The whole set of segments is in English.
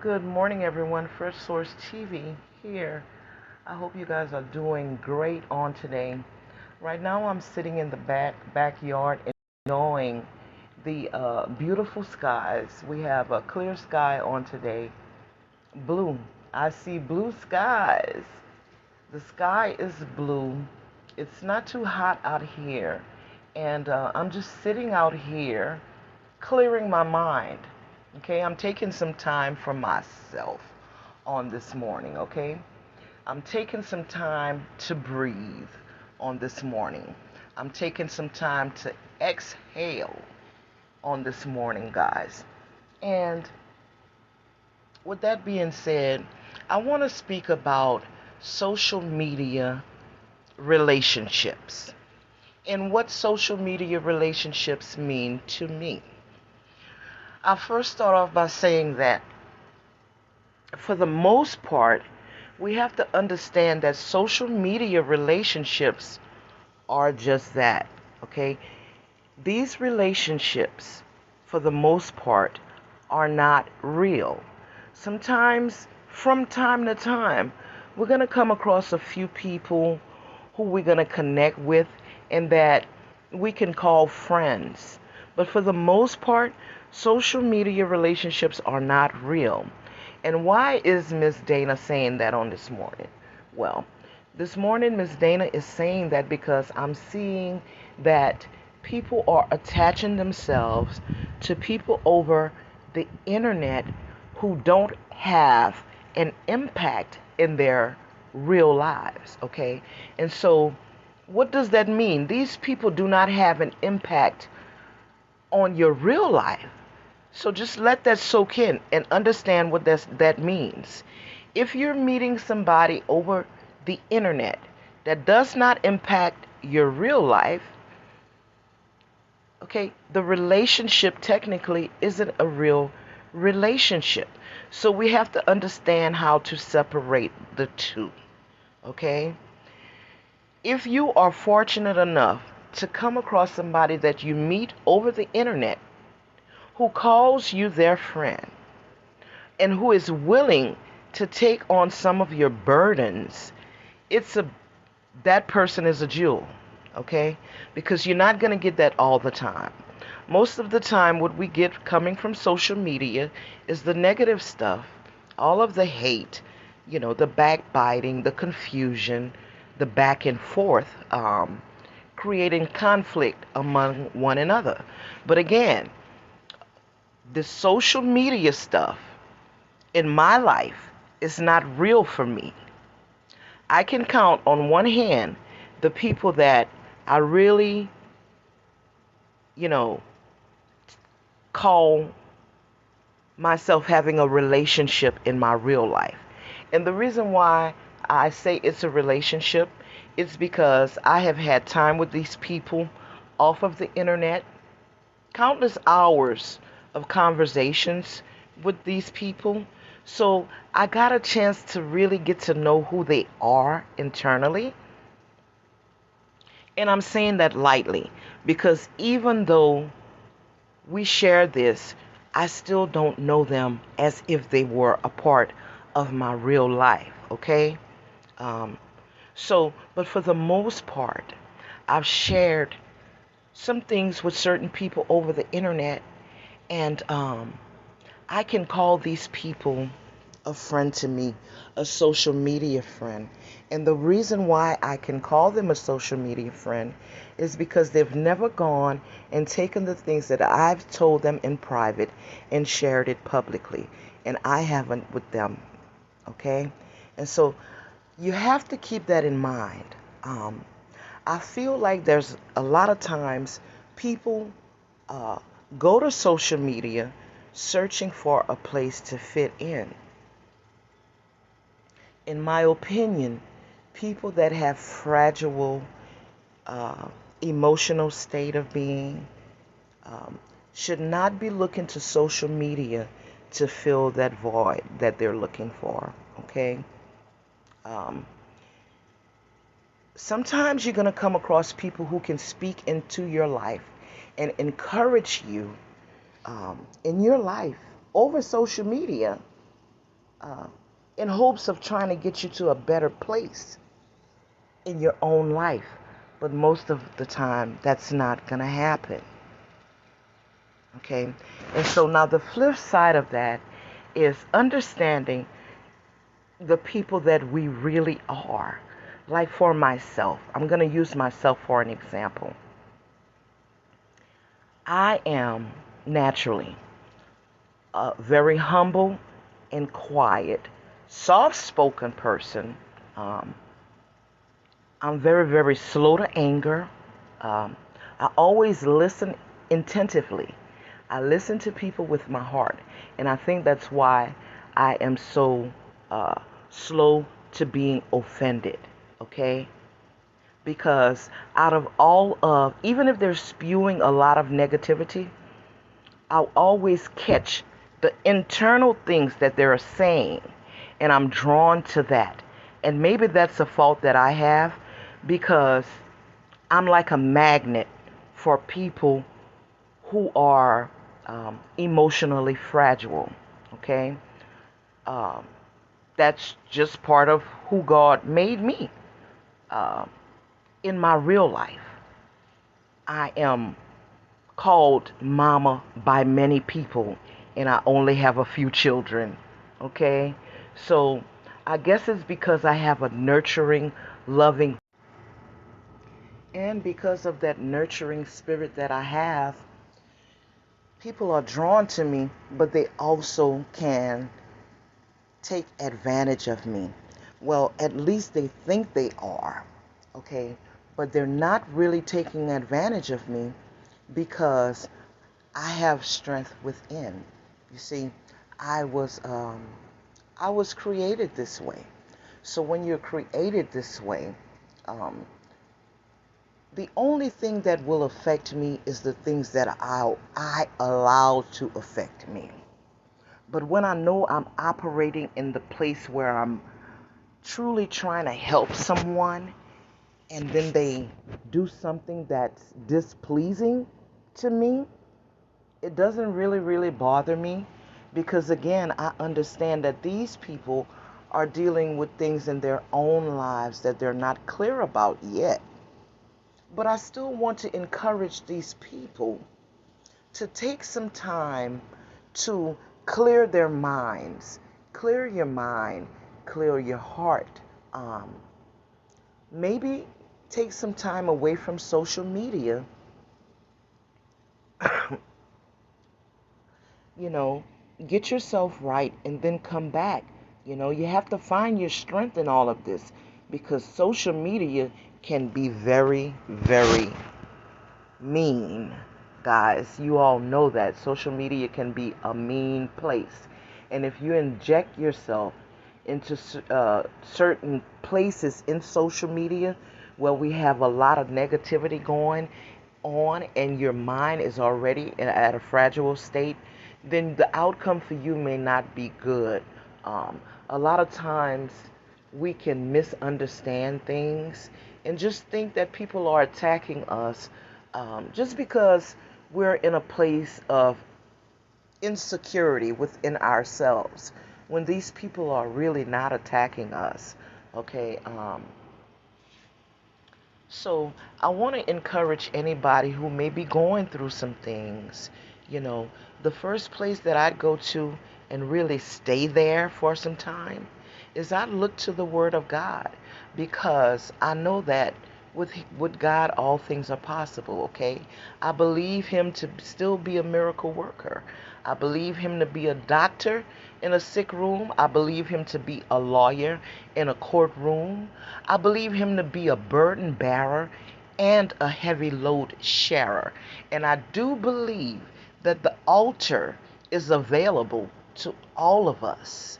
Good morning, everyone. First Source TV here. I hope you guys are doing great on today. Right now, I'm sitting in the backyard enjoying the beautiful skies. We have a clear sky on today. Blue. I see blue skies. The sky is blue. It's not too hot out here, and I'm just sitting out here clearing my mind. Okay, I'm taking some time for myself on this morning. Okay, I'm taking some time to breathe on this morning. I'm taking some time to exhale on this morning, guys. And with that being said, I want to speak about social media relationships and what social media relationships mean to me. I'll first start off by saying that for the most part, we have to understand that social media relationships are just that, okay? These relationships, for the most part, are not real. Sometimes, from time to time, we're going to come across a few people who we're going to connect with and that we can call friends. But for the most part, social media relationships are not real. And why is Miss Dana saying that on this morning? Well, this morning Miss Dana is saying that because I'm seeing that people are attaching themselves to people over the internet who don't have an impact in their real lives, okay? And so what does that mean? These people do not have an impact on your real life. So just let that soak in and understand what that means. If you're meeting somebody over the internet that does not impact your real life, okay, the relationship technically isn't a real relationship. So we have to understand how to separate the two, okay? If you are fortunate enough to come across somebody that you meet over the internet who calls you their friend and who is willing to take on some of your burdens, it's a that person is a jewel, okay? Because you're not going to get that all the time. Most of the time, what we get coming from social media is the negative stuff, all of the hate, the backbiting, the confusion, the back and forth, creating conflict among one another. But again, the social media stuff in my life is not real for me. I can count on one hand the people that I really, you know, call myself having a relationship in my real life. And the reason why I say it's a relationship is because I have had time with these people off of the internet, countless hours of conversations with these people. So I got a chance to really get to know who they are internally. And I'm saying that lightly because even though we share this, I still don't know them as if they were a part of my real life, okay? Um, but for the most part, I've shared some things with certain people over the internet, and I can call these people a friend to me, a social media friend. And the reason why I can call them a social media friend is because they've never gone and taken the things that I've told them in private and shared it publicly. And I haven't with them. Okay? And so you have to keep that in mind. Um, I feel like there's a lot of times people uh, go to social media searching for a place to fit in. In my opinion, people that have fragile uh, emotional state of being um, should not be looking to social media to fill that void that they're looking for. Okay. Um, Sometimes you're going to come across people who can speak into your life and encourage you in your life over social media. uh, in hopes of trying to get you to a better place in your own life. But most of the time, that's not going to happen. Okay? And so now the flip side of that is understanding the people that we really are. Like for myself, I'm going to use myself for an example. I am naturally very humble and quiet, soft spoken person. Um, I'm very, very slow to anger. Um, I always listen attentively. I listen to people with my heart. And I think that's why I am so uh, slow to being offended. Okay? Because out of all of, even if they're spewing a lot of negativity, I'll always catch the internal things that they're saying, and I'm drawn to that. And maybe that's a fault that I have because I'm like a magnet for people who are emotionally fragile. Okay? Um, that's just part of who God made me. Uh, in my real life, I am called mama by many people, and I only have a few children. Okay? So I guess it's because I have a nurturing, loving, and because of that nurturing spirit that I have, people are drawn to me, but they also can take advantage of me. Well, at least they think they are. Okay? But they're not really taking advantage of me because I have strength within. You see, I was um, I was created this way. So when you're created this way, um, the only thing that will affect me is the things that I allow to affect me. But when I know I'm operating in the place where I'm truly trying to help someone, and then they do something that's displeasing to me, it doesn't really bother me because, again, I understand that these people are dealing with things in their own lives that they're not clear about yet. But I still want to encourage these people to take some time to clear their minds, clear your mind, clear your heart. Um, Maybe take some time away from social media. you know, get yourself right and then come back. You have to find your strength in all of this because social media can be very, very mean. Guys, you all know that social media can be a mean place. And if you inject yourself into certain places in social media where we have a lot of negativity going on and your mind is already at a fragile state, then the outcome for you may not be good. A lot of times we can misunderstand things and just think that people are attacking us just because we're in a place of insecurity within ourselves when these people are really not attacking us. Okay, so I want to encourage anybody who may be going through some things. You know, the first place that I'd go to and really stay there for some time is I'd look to the Word of God because I know that with God all things are possible. Okay, I believe Him to still be a miracle worker. I believe Him to be a doctor in a sick room. I believe Him to be a lawyer in a courtroom. I believe Him to be a burden bearer and a heavy load sharer. And I do believe that the altar is available to all of us.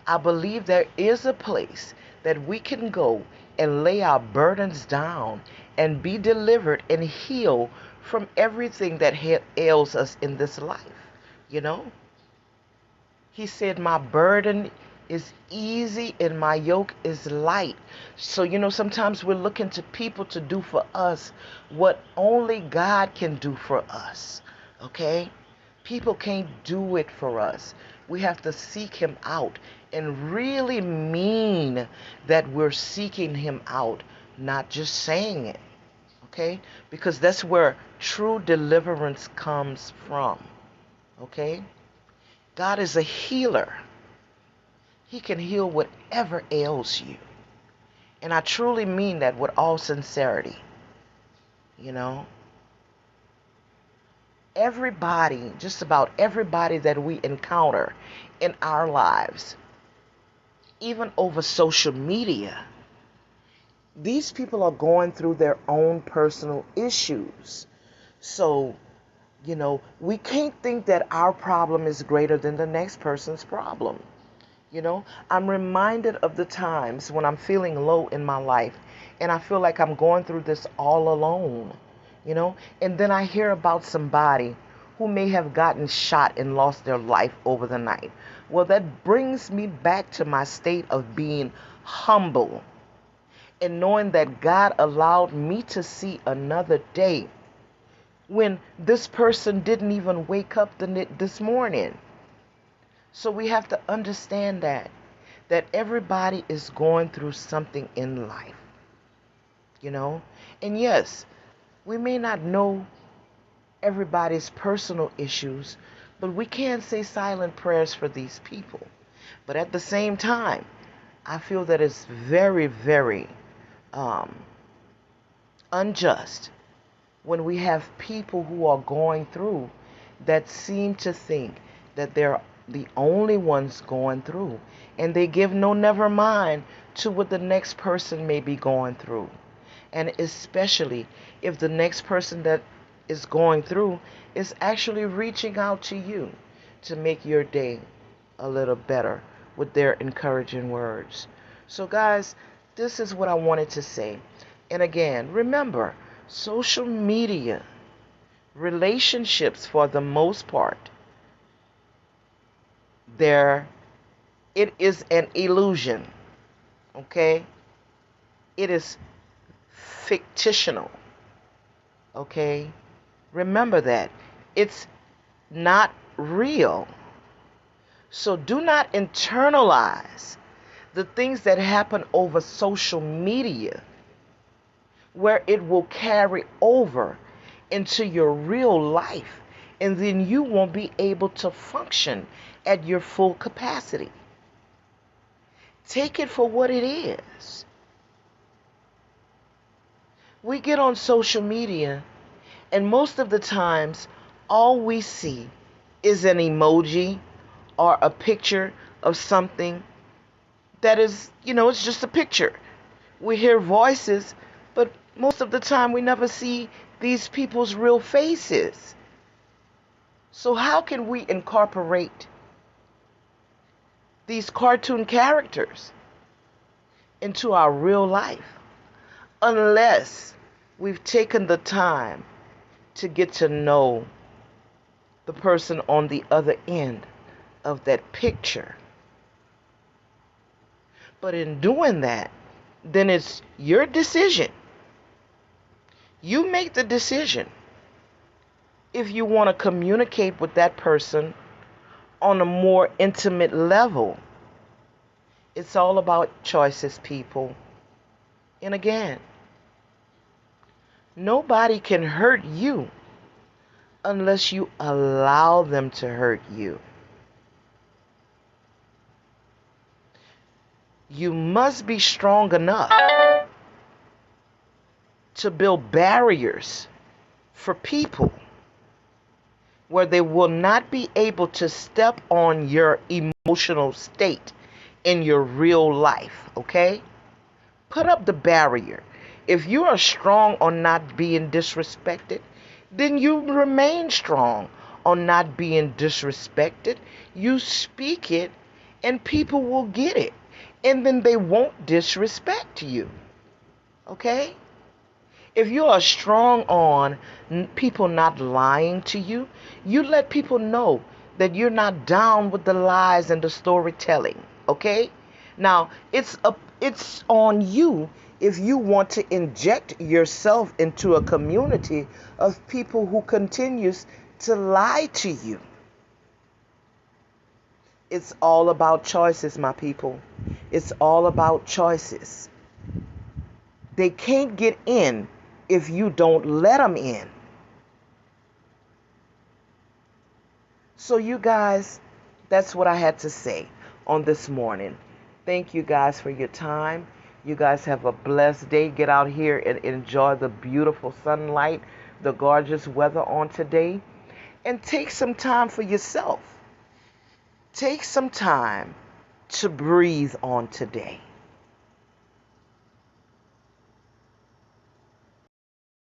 I believe there is a place that we can go and lay our burdens down and be delivered and healed from everything that ails us in this life. You know, He said, my burden is easy and my yoke is light. So, sometimes we're looking to people to do for us what only God can do for us. Okay? People can't do it for us. We have to seek him out and really mean that we're seeking him out, not just saying it. Okay? Because that's where true deliverance comes from. Okay? God is a healer. He can heal whatever ails you. And I truly mean that with all sincerity. You know? Everybody, just about everybody that we encounter in our lives, even over social media, these people are going through their own personal issues. So, we can't think that our problem is greater than the next person's problem. I'm reminded of the times when I'm feeling low in my life and I feel like I'm going through this all alone, and then I hear about somebody who may have gotten shot and lost their life over the night. Well, that brings me back to my state of being humble and knowing that God allowed me to see another day when this person didn't even wake up this morning. So we have to understand that everybody is going through something in life, And yes, we may not know everybody's personal issues, but we can say silent prayers for these people. But at the same time, I feel that it's very, very unjust when we have people who are going through that seem to think that they're the only ones going through, and they give no never mind to what the next person may be going through. And especially if the next person that is going through is actually reaching out to you to make your day a little better with their encouraging words. So guys, this is what I wanted to say. And again, remember, social media, relationships for the most part, it is an illusion. Okay? It is fictional. Okay? Remember that. It's not real. So do not internalize the things that happen over social media, where it will carry over into your real life, and then you won't be able to function at your full capacity. Take it for what it is. We get on social media, and most of the times, all we see is an emoji or a picture of something that is, it's just a picture. We hear voices, but most of the time we never see these people's real faces. So how can we incorporate these cartoon characters into our real life unless we've taken the time to get to know the person on the other end of that picture? But in doing that, then it's your decision. You make the decision if you want to communicate with that person on a more intimate level. It's all about choices, people. And again, nobody can hurt you unless you allow them to hurt you. You must be strong enough to build barriers for people where they will not be able to step on your emotional state in your real life, okay? Put up the barrier. If you are strong on not being disrespected, then you remain strong on not being disrespected. You speak it and people will get it. And then they won't disrespect you. Okay? If you are strong on people not lying to you, you let people know that you're not down with the lies and the storytelling. Okay? Now, it's on you if you want to inject yourself into a community of people who continues to lie to you. It's all about choices, my people. It's all about choices. They can't get in if you don't let them in. So, you guys, that's what I had to say on this morning. Thank you guys for your time. You guys have a blessed day. Get out here and enjoy the beautiful sunlight, the gorgeous weather on today, and take some time for yourself. Take some time to breathe on today.